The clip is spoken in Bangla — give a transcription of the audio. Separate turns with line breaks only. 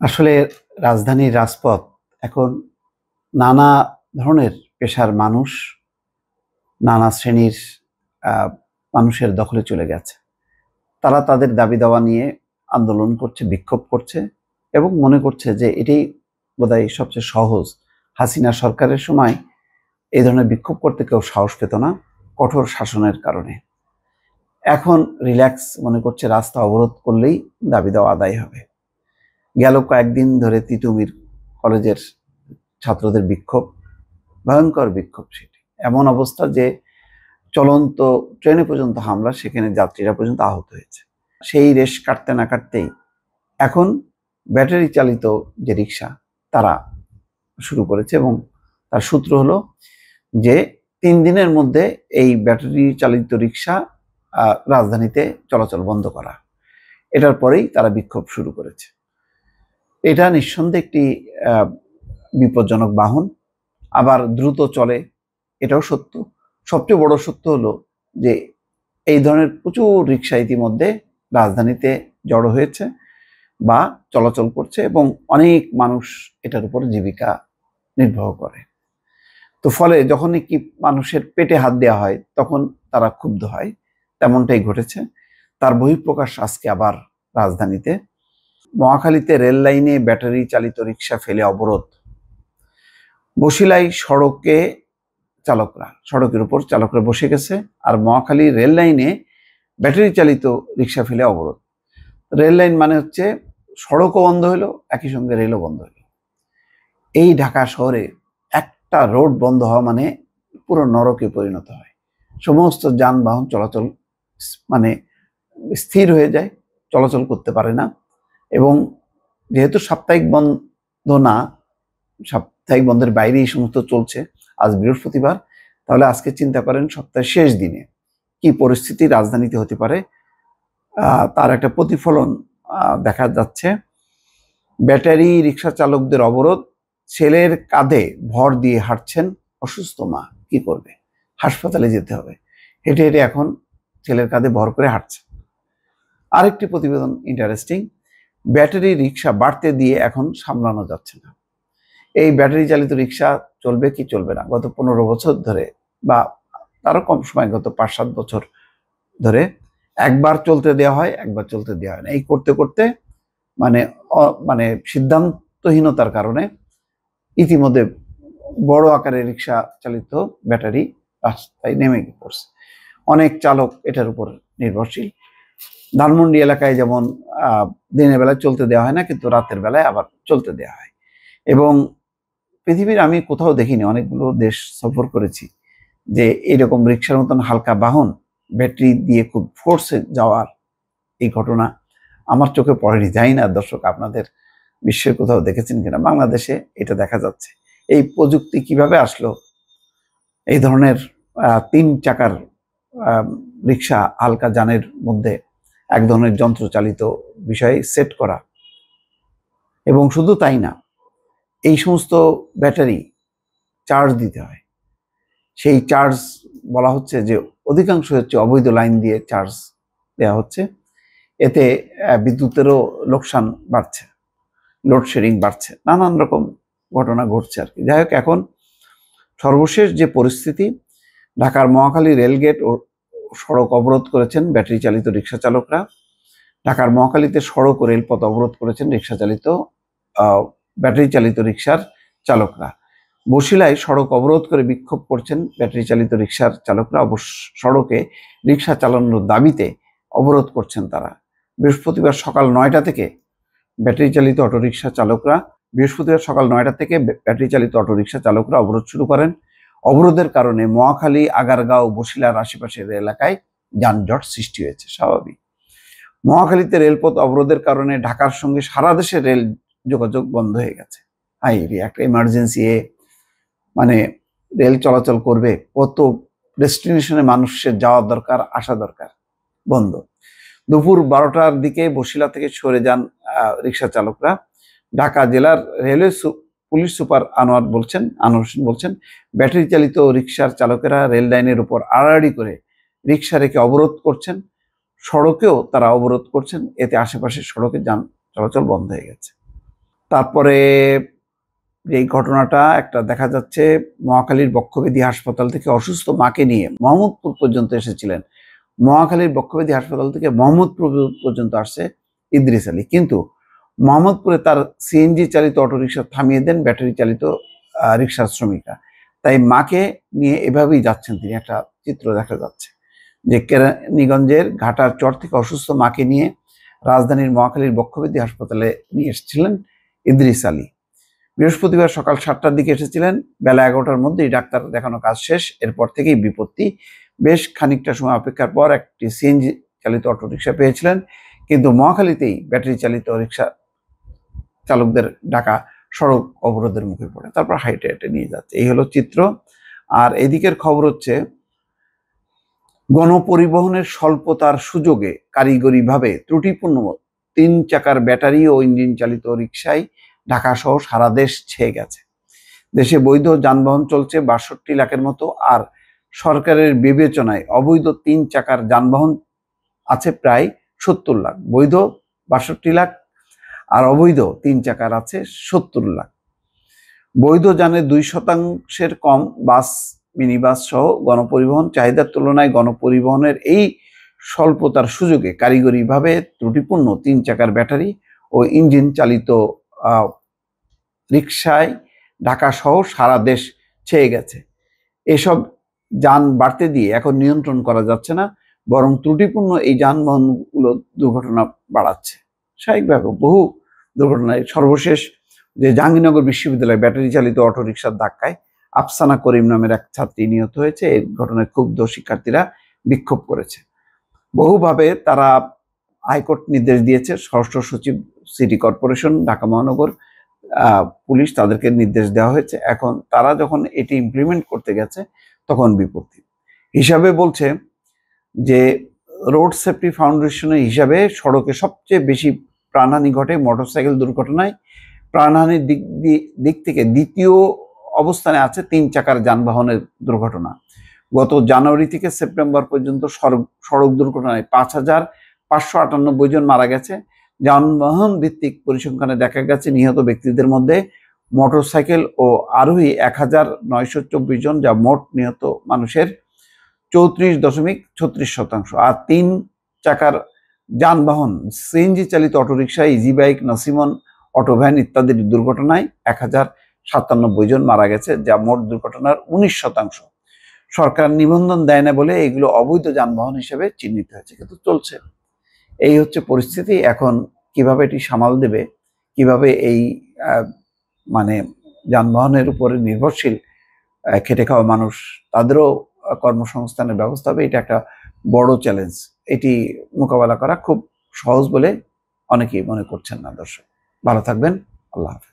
আসলে রাজধানীর রাজপথ এখন নানা ধরনের পেশার মানুষ, নানা শ্রেণীর আহ, মানুষের দখলে চলে গেছে। তারা তাদের দাবি দাওয়া নিয়ে আন্দোলন করছে, বিক্ষোভ করছে এবং মনে করছে যে এটাই বোধহয় সবচেয়ে সহজ। হাসিনা সরকারের সময় এই ধরনের বিক্ষোভ করতে কেউ সাহস পেত না, কঠোর শাসনের কারণে। এখন রিল্যাক্স মনে করছে, রাস্তা অবরোধ করলেই দাবি দেওয়া আদায় হবে। গেল কয়েকদিন ধরে তিতুমির কলেজের ছাত্রদের বিক্ষোভ, ভয়ঙ্কর বিক্ষোভ। সেটি এমন অবস্থা যে চলন্ত ট্রেনে পর্যন্ত হামলা, সেখানে যাত্রীরা পর্যন্ত আহত হয়েছে। সেই রেশ কাটতে না কাটতেই এখন ব্যাটারি চালিত যে রিক্সা তারা শুরু করেছে এবং তার সূত্র হলো যে 3 দিনের মধ্যে এই ব্যাটারি চালিত রিক্সা রাজধানীতে চলাচল বন্ধ করা। এটার পরেই তারা বিক্ষোভ শুরু করেছে। এটা নিঃসন্দেহে একটি বিপজ্জনক বাহন, আবার দ্রুত চলে, এটাও সত্য। সবচেয়ে বড় সত্য হলো যে এই ধরনের প্রচুর রিক্সা ইতিমধ্যে রাজধানীতে জড়ো হয়েছে বা চলাচল করছে এবং অনেক মানুষ এটার উপর জীবিকা নির্বাহ করে। তো ফলে যখনই কি মানুষের পেটে হাত দেওয়া হয় তখন তারা ক্ষুব্ধ হয়, তেমনটাই ঘটেছে। তার বহিঃপ্রকাশ আজকে আবার রাজধানীতে। মহাখালীতে রেল লাইনে ব্যাটারি চালিত রিক্সা ফেলে অবরোধ। বসিলায় সড়কের উপর চালকরা বসে গেছে, আর মহাখালী রেল লাইনে ব্যাটারি চালিত রিক্সা ফেলে অবরোধ। রেল লাইন মানে হচ্ছে সড়কও বন্ধ হলো, একই সঙ্গে রেলও বন্ধ হলো। এই ঢাকা শহরে একটা রোড বন্ধ হওয়া মানে পুরো নরকে পরিণত হয়। সমস্ত যানবাহন চলাচল মানে স্থির হয়ে যায়, চলাচল করতে পারে না। এবং যেহেতু সাপ্তাহিক বন্ধ না, সাপ্তাহিক বন্ধের বাইরে এই সমস্ত চলছে, আজ বৃহস্পতিবার, তাহলে আজকে চিন্তা করেন সপ্তাহের শেষ দিনে কি পরিস্থিতি রাজধানীতে হতে পারে। তার একটা প্রতিফলন দেখা যাচ্ছে। ব্যাটারি রিক্সা চালকদের অবরোধ, ছেলের কাঁধে ভর দিয়ে হাঁটছেন অসুস্থ মা, কি করবে, হাসপাতালে যেতে হবে, হেঁটে হেঁটে এখন ছেলের কাঁধে ভর করে হাঁটছে। আরেকটি প্রতিবেদন ইন্টারেস্টিং, ব্যাটারি রিক্সা বাড়তে দিয়ে এখন সামলানো যাচ্ছে না। এই ব্যাটারি চালিত রিক্সা চলবে কি চলবে না, গত 15 বছর ধরে বা তারও কম সময়, গত 5-7 বছর ধরে একবার চলতে দেওয়া হয়, একবার চলতে দেওয়া হয় না। এই করতে করতে মানে সিদ্ধান্তহীনতার কারণে ইতিমধ্যে বড় আকারের রিক্সা চালিত ব্যাটারি রাস্তায় নেমে পড়ছে। অনেক চালক এটার উপর নির্ভরশীল। ধানমন্ডি এলাকায় যেমন দিনের বেলায় চলতে দেওয়া হয় না, কিন্তু রাতের বেলায় আবার চলতে দেওয়া হয়। এবং পৃথিবীর আমি কোথাও দেখিনি, অনেকগুলো দেশ সফর করেছি, যে এরকম রিক্সার মতন হালকা বাহন ব্যাটারি দিয়ে খুব ফোর্সে যাওয়ার এই ঘটনা আমার চোখে পড়েনি। যাই না দর্শক, আপনাদের বিশ্বের কোথাও দেখেছেন কিনা। বাংলাদেশে এটা দেখা যাচ্ছে। এই প্রযুক্তি কিভাবে আসলো, এই ধরনের 3 চাকার রিক্সা হালকা যানের মধ্যে এক ধরনের যন্ত্র চালিত বিষয়ে সেট করা। এবং শুধু তাই না, এই সমস্ত ব্যাটারি চার্জ দিতে হয়। সেই চার্জ বলা হচ্ছে যে অধিকাংশ হচ্ছে অবৈধ লাইন দিয়ে চার্জ দেওয়া হচ্ছে। এতে বিদ্যুতেরও লোকসান বাড়ছে, লোডশেডিং বাড়ছে, নানান রকম ঘটনা ঘটছে আর কি। যাই হোক, এখন সর্বশেষ যে পরিস্থিতি, ঢাকার মহাখালী রেলগেট ও সড়ক অবরোধ করেছেন ব্যাটারি চালিত রিক্সা চালকরা। ঢাকার মহাখালীতে সড়ক ও রেলপথ অবরোধ করেছেন ব্যাটারি চালিত রিক্সার চালকরা। বসিলায় সড়ক অবরোধ করে বিক্ষোভ করছেন ব্যাটারি চালিত রিক্সার চালকরা। সড়কে রিক্সা চালানোর দাবিতে অবরোধ করছেন তারা। বৃহস্পতিবার সকাল 9টা থেকে ব্যাটারি চালিত অটোরিকশা চালকরা অবরোধ শুরু করেন। অবরোধের কারণে মহাখালী, আগারগাঁও, বসিলার আশেপাশের এলাকায় যানজট সৃষ্টি হয়েছে। স্বাভাবিক। মহাখালীতে রেলপথ অবরোধের কারণে ঢাকার সঙ্গে সারা দেশের রেল যোগাযোগ বন্ধ হয়ে গেছে। একটা ইমার্জেন্সি মানে রেল চলাচল করবে, কত ডেস্টিনেশনে মানুষের যাওয়া দরকার, আসা দরকার, বন্ধ। দুপুর 12টার দিকে বসিলা থেকে সরে যান রিক্সা চালকরা। ঢাকা জেলার railway police super Anwar Hossain বলছেন, ব্যাটারি চালিত রিক্সার চালকেরা রেল লাইনের উপর আড়াআড়ি করে রিক্সা রেখে অবরোধ করছেন, সড়কেও তারা অবরোধ করছেন। এতে আশেপাশের সড়কে যান চলাচল বন্ধ হয়ে গেছে। তারপরে এই ঘটনাটা একটা দেখা যাচ্ছে, মহাখালীর বক্ষব্যাধি হাসপাতাল থেকে অসুস্থ মাকে নিয়ে মোহাম্মদপুর পর্যন্ত এসেছিলেন। মহাখালীর বক্ষব্যাধি হাসপাতাল থেকে মোহাম্মদপুর পর্যন্ত আসছে ইদ্রিস আলী, কিন্তু মোহাম্মদপুরে তার সিএনজি চালিত অটোরিকশা থামিয়ে দেন ব্যাটারি চালিত রিকশার শ্রমিকরা। তাই মাকে নিয়ে এভাবেই যাচ্ছেন তিনি। একটা চিত্র দেখা যাচ্ছে যে কেরানীগঞ্জের ঘাটার চর থেকে অসুস্থ মাকে নিয়ে রাজধানীর মহাখালীর বক্ষব্যাধি হাসপাতালে নিয়ে এসেছিলেন ইদ্রিস আলী। বৃহস্পতিবার সকাল 7টার দিকে এসেছিলেন। বেলা 11টার মধ্যেই ডাক্তার দেখানো কাজ শেষ। এরপর থেকেই বিপত্তি। বেশ খানিকটা সময় অপেক্ষার পর একটি সিএনজি চালিত অটোরিকশা পেয়েছিলেন, কিন্তু মহাখালীতেই ব্যাটারি চালিত রিকশা চালকদের ডাকা সড়ক অবরোধের মুখে পড়ে। তারপর হাইটে হেঁটে নিয়ে যাচ্ছে। এই হলো চিত্র। আর এদিকের খবর হচ্ছে, গণপরিবহনের স্বল্পতার সুযোগে কারিগরিভাবে ত্রুটিপূর্ণ 3 চাকার ব্যাটারি ও ইঞ্জিন চালিত রিকশায় ঢাকা সহ সারা দেশ ছেয়ে গেছে। দেশে বৈধ যানবাহন চলছে 62 লাখের মতো, আর সরকারের বিবেচনায় অবৈধ 3 চাকার যানবাহন আছে প্রায় 70 লাখ। বৈধ 62 লাখ আর অবৈধ 3 চাকার আছে 70 লাখ। বৈধ যানে 2% কম বাস, মিনিবাস সহ গণপরিবহন চাহিদার তুলনায় গণপরিবহনের এই স্বল্পতার সুযোগে কারিগরিভাবে ত্রুটিপূর্ণ 3 চাকার ব্যাটারি ও ইঞ্জিন চালিত রিকশায় ঢাকা সহ সারা দেশ ছেয়ে গেছে। এসব যান বাড়তে দিয়ে এখন নিয়ন্ত্রণ করা যাচ্ছে না, বরং ত্রুটিপূর্ণ এই যানবাহনগুলো দুর্ঘটনা বাড়াচ্ছে। স্বাভাবিকভাবে বহু দুর্ঘটনায় সর্বশেষ যে জাহাঙ্গীরনগর বিশ্ববিদ্যালয়ে ব্যাটারি চালিত অটোরিকশার ধাক্কায় আফসানা করিম নামের এক ছাত্রী নিহত হয়েছে। এই ঘটনায় ক্ষুব্ধ শিক্ষার্থীরা বিক্ষোভ করেছে। বহুভাবে তারা হাইকোর্ট নির্দেশ দিয়েছে। ষষ্ঠ সচিব সিটি কর্পোরেশন, ঢাকা মহানগর পুলিশ, তাদেরকে নির্দেশ দেওয়া হয়েছে। এখন তারা যখন এটি ইমপ্লিমেন্ট করতে গেছে তখন বিপত্তি হিসাবে বলছে যে রোড সেফটি ফাউন্ডেশনের হিসাবে সড়কে সবচেয়ে বেশি প্রাণহানি ঘটে মোটরসাইকেল দুর্ঘটনায়। প্রাণহানির দিক থেকে দ্বিতীয় অবস্থানে আছে 3 চাকার যানবাহনের দুর্ঘটনা। গত জানুয়ারি থেকে সেপ্টেম্বর পর্যন্ত সড়ক দুর্ঘটনায় 5,598 জন মারা গেছে। যানবাহন ভিত্তিক পরিসংখ্যানে দেখা গেছে নিহত ব্যক্তিদের মধ্যে মোটরসাইকেল ও আরোহী 1,924 জন, যা মোট নিহত মানুষের 34.36%। আর 3 চাকার যানবাহন সিএনজি চালিত auto rickshaw, easy bike, nasimon, auto van ইত্যাদির দুর্ঘটনায় 1,097 জন মারা গেছে, যা মোট দুর্ঘটনার 19%। সরকার নিবন্ধন দেয় না বলে এগুলো অবৈধ যানবাহন হিসেবে চিহ্নিত হয়েছে, কিন্তু চলছে। এই হচ্ছে পরিস্থিতি। এখন কিভাবে এটি সামাল দেবে, কিভাবে এই মানে যানবাহনের উপরে নির্ভরশীল খেটে খাওয়া মানুষ, তাদেরও কর্মসংস্থানের ব্যবস্থা হবে, এটা একটা বড় চ্যালেঞ্জ। এটি মোকাবেলা করা খুব সহজ বলে অনেকেই মনে করছেন না। দর্শক ভালো থাকবেন। আল্লাহ হাফেজ।